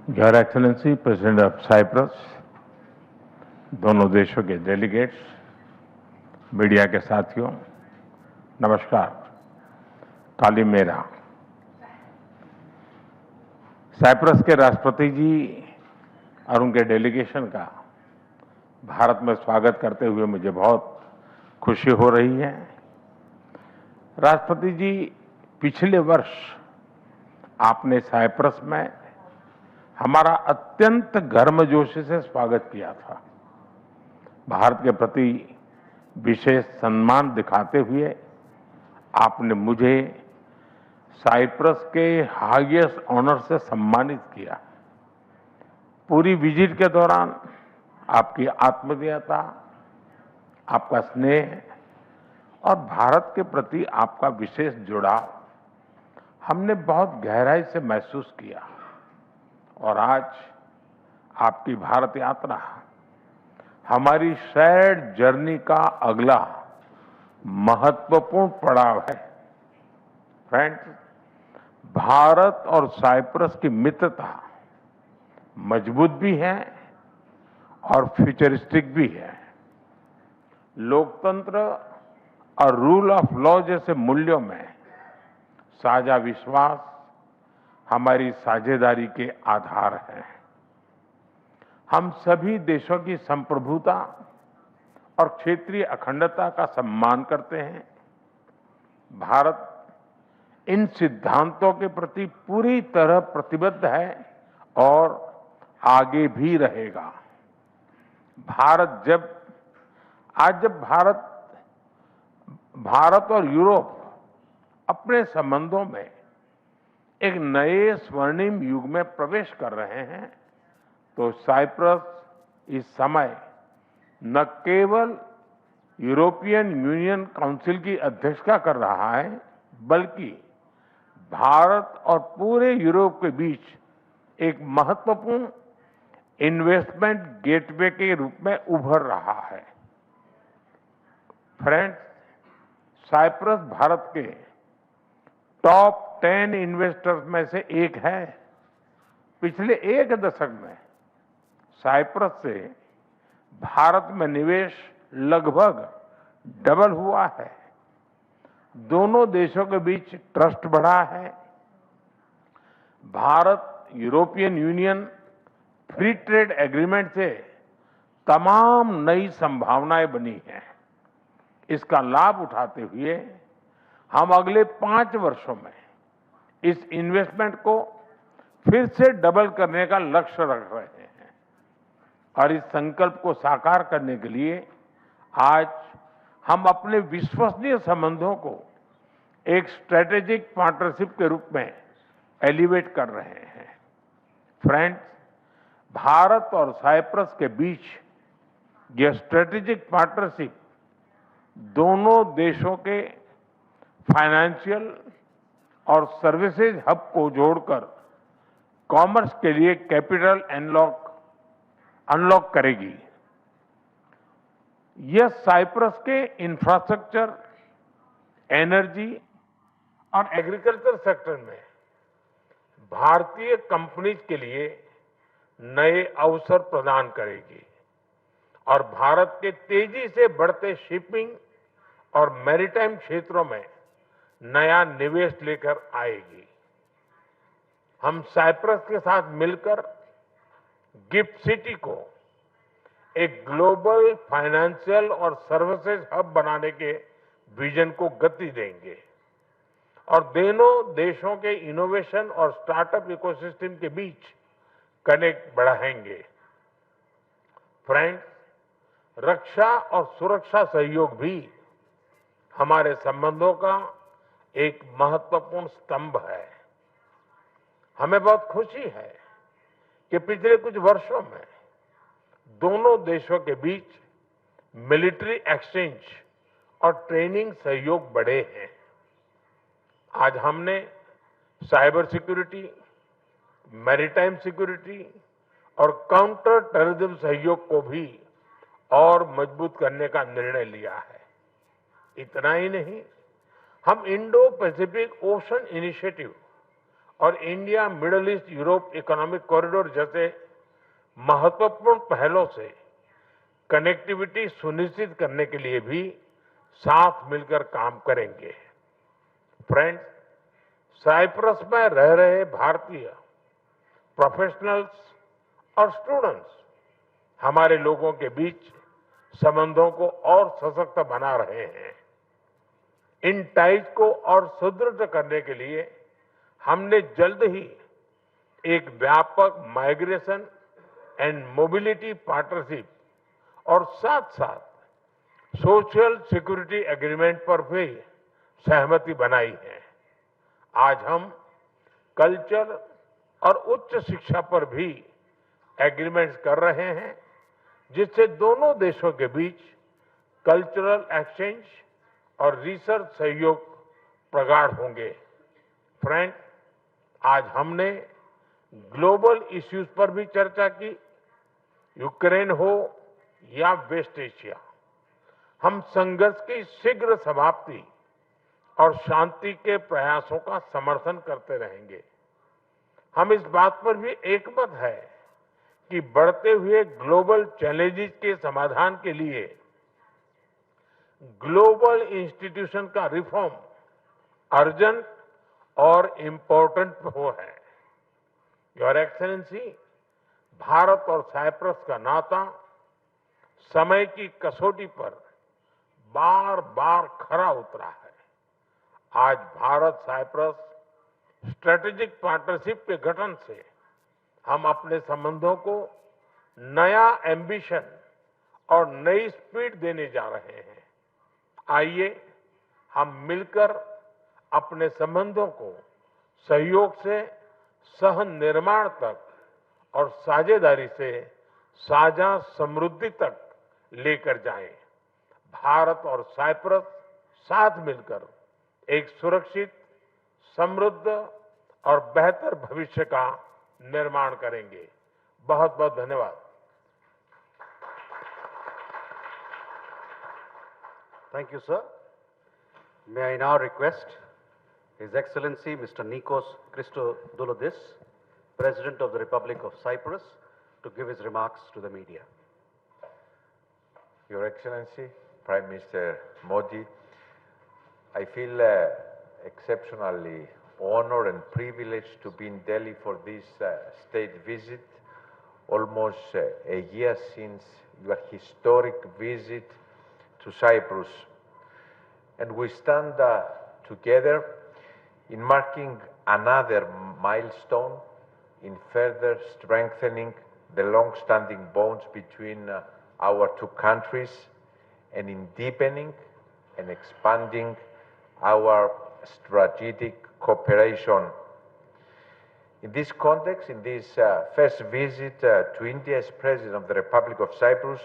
Your excellency president of Cyprus, दोनों देशों के डेलीगेट्स, मीडिया के साथियों, नमस्कार। कालीमेरा। साइप्रस के राष्ट्रपति जी और उनके डेलीगेशन का भारत में स्वागत करते हुए मुझे बहुत खुशी हो रही है। राष्ट्रपति जी, पिछले वर्ष आपने साइप्रस में हमारा अत्यंत गर्मजोशी से स्वागत किया था। भारत के प्रति विशेष सम्मान दिखाते हुए आपने मुझे साइप्रस के हाईएस्ट ऑनर से सम्मानित किया। पूरी विजिट के दौरान आपकी आत्मीयता, आपका स्नेह और भारत के प्रति आपका विशेष जुड़ाव हमने बहुत गहराई से महसूस किया। और आज आपकी भारत यात्रा हमारी शेयर्ड जर्नी का अगला महत्वपूर्ण पड़ाव है। फ्रेंड्स, भारत और साइप्रस की मित्रता मजबूत भी है और फ्यूचरिस्टिक भी है। लोकतंत्र और रूल ऑफ लॉ जैसे मूल्यों में साझा विश्वास हमारी साझेदारी के आधार है। हम सभी देशों की संप्रभुता और क्षेत्रीय अखंडता का सम्मान करते हैं। भारत इन सिद्धांतों के प्रति पूरी तरह प्रतिबद्ध है और आगे भी रहेगा। आज जब भारत और यूरोप अपने संबंधों में एक नए स्वर्णिम युग में प्रवेश कर रहे हैं, तो साइप्रस इस समय न केवल यूरोपियन यूनियन काउंसिल की अध्यक्षता कर रहा है, बल्कि भारत और पूरे यूरोप के बीच एक महत्वपूर्ण इन्वेस्टमेंट गेटवे के रूप में उभर रहा है। फ्रेंड्स, साइप्रस भारत के टॉप 10 इन्वेस्टर्स में से एक है। पिछले एक दशक में साइप्रस से भारत में निवेश लगभग डबल हुआ है। दोनों देशों के बीच ट्रस्ट बढ़ा है। Bharat European union free trade agreement से तमाम नई संभावनाएं बनी हैं। इसका लाभ उठाते हुए हम अगले 5 वर्षों में इस इन्वेस्टमेंट को फिर से डबल करने का लक्ष्य रख रहे हैं। और इस संकल्प को साकार करने के लिए आज हम अपने विश्वसनीय संबंधों को एक स्ट्रेटेजिक पार्टनरशिप के रूप में एलिवेट कर रहे हैं। फ्रेंड्स, भारत और साइप्रस के बीच यह स्ट्रेटेजिक पार्टनरशिप दोनों देशों के फाइनेंशियल और सर्विसेज हब को जोड़कर कॉमर्स के लिए कैपिटल अनलॉक करेगी। यह साइप्रस के इंफ्रास्ट्रक्चर, एनर्जी और एग्रीकल्चर सेक्टर में भारतीय कंपनीज के लिए नए अवसर प्रदान करेगी और भारत के तेजी से बढ़ते शिपिंग और मैरीटाइम क्षेत्रों में नया निवेश लेकर आएगी। हम साइप्रस के साथ मिलकर गिफ्ट सिटी को एक ग्लोबल फाइनेंशियल और सर्विसेज हब बनाने के विजन को गति देंगे और दोनों देशों के इनोवेशन और स्टार्टअप इकोसिस्टम के बीच कनेक्ट बढ़ाएंगे। फ्रेंड्स, रक्षा और सुरक्षा सहयोग भी हमारे संबंधों का एक महत्वपूर्ण स्तंभ है। हमें बहुत खुशी है कि पिछले कुछ वर्षों में दोनों देशों के बीच मिलिट्री एक्सचेंज और ट्रेनिंग सहयोग बढ़े हैं। आज हमने साइबर सिक्योरिटी, मैरीटाइम सिक्योरिटी और काउंटर टेररिज्म सहयोग को भी और मजबूत करने का निर्णय लिया है। इतना ही नहीं, हम इंडो पैसिफिक ओशन इनिशिएटिव और India middle east Europe economic corridor जैसे महत्वपूर्ण पहलों से कनेक्टिविटी सुनिश्चित करने के लिए भी साथ मिलकर काम करेंगे। फ्रेंड्स, साइप्रस में रह रहे भारतीय प्रोफेशनल्स और स्टूडेंट्स हमारे लोगों के बीच संबंधों को और सशक्त बना रहे हैं। इन टाइज को और सुदृढ़ करने के लिए हमने जल्द ही एक व्यापक माइग्रेशन एंड मोबिलिटी पार्टनरशिप और साथ साथ सोशल सिक्योरिटी एग्रीमेंट पर भी सहमति बनाई है। आज हम कल्चर और उच्च शिक्षा पर भी एग्रीमेंट्स कर रहे हैं, जिससे दोनों देशों के बीच कल्चरल एक्सचेंज और रिसर्च सहयोग प्रगाढ़ होंगे। फ्रेंड, आज हमने ग्लोबल इश्यूज पर भी चर्चा की। यूक्रेन हो या वेस्ट एशिया, हम संघर्ष की शीघ्र समाप्ति और शांति के प्रयासों का समर्थन करते रहेंगे। हम इस बात पर भी एकमत है कि बढ़ते हुए ग्लोबल चैलेंजेस के समाधान के लिए ग्लोबल इंस्टीट्यूशन का रिफॉर्म अर्जेंट और इम्पोर्टेंट हो है। योर एक्सेलेंसी, भारत और साइप्रस का नाता समय की कसौटी पर बार बार खरा उतरा है। आज भारत साइप्रस स्ट्रेटेजिक पार्टनरशिप के गठन से हम अपने संबंधों को नया एम्बिशन और नई स्पीड देने जा रहे हैं। आइए हम मिलकर अपने संबंधों को सहयोग से सह निर्माण तक और साझेदारी से साझा समृद्धि तक लेकर जाएं। भारत और साइप्रस साथ मिलकर एक सुरक्षित, समृद्ध और बेहतर भविष्य का निर्माण करेंगे। बहुत बहुत धन्यवाद। Thank you, sir. May I now request His Excellency Mr. Nikos Christodoulidis, President of the Republic of Cyprus, to give his remarks to the media. Your Excellency, Prime Minister Modi, I feel exceptionally honored and privileged to be in Delhi for this state visit, almost a year since your historic visit to Cyprus. And we stand together in marking another milestone in further strengthening the long-standing bonds between our two countries and in deepening and expanding our strategic cooperation. In this context, in this first visit to India as President of the Republic of Cyprus,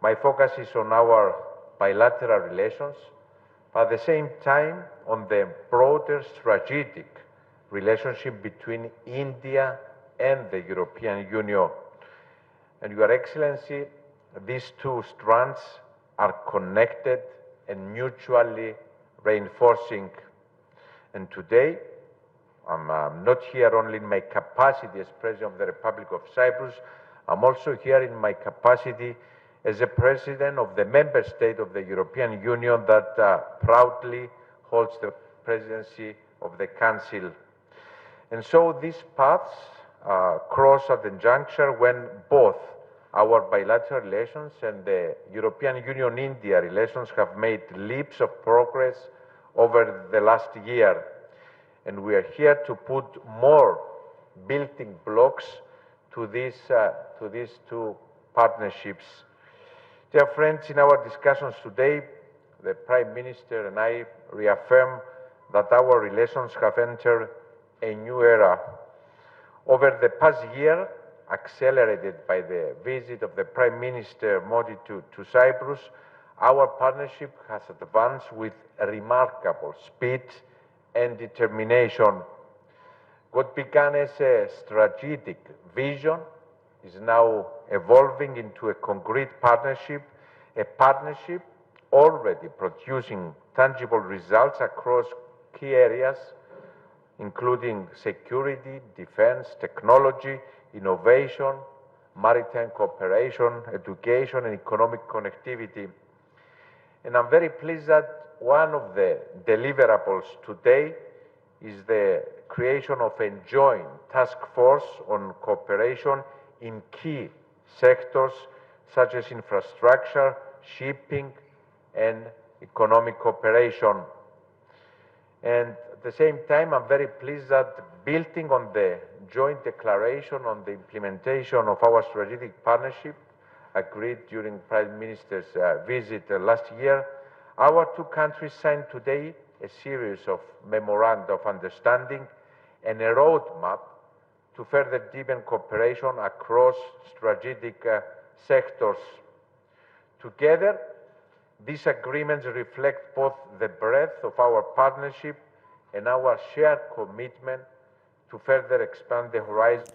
my focus is on our bilateral relations, but at the same time on the broader strategic relationship between India and the European Union. And Your Excellency, these two strands are connected and mutually reinforcing. And today, I'm not here only in my capacity as President of the Republic of Cyprus, I'm also here in my capacity as a President of the member state of the European Union that proudly holds the presidency of the Council. And so these paths cross at the juncture when both our bilateral relations and the European Union-India relations have made leaps of progress over the last year. And we are here to put more building blocks to these two partnerships. Dear friends, in our discussions today, the Prime Minister and I reaffirm that our relations have entered a new era. Over the past year, accelerated by the visit of the Prime Minister Modi to Cyprus, our partnership has advanced with remarkable speed and determination. What began as a strategic vision is now evolving into a concrete partnership, a partnership already producing tangible results across key areas including security, defense, technology, innovation, maritime cooperation, education, and economic connectivity. And I'm very pleased that one of the deliverables today is the creation of a joint task force on cooperation in key sectors such as infrastructure, shipping, and economic cooperation. And at the same time, I'm very pleased that building on the joint declaration on the implementation of our strategic partnership agreed during Prime Minister's visit last year, our two countries signed today a series of memoranda of understanding and a roadmap to further deepen cooperation across strategic sectors. Together, these agreements reflect both the breadth of our partnership and our shared commitment to further expand the horizon.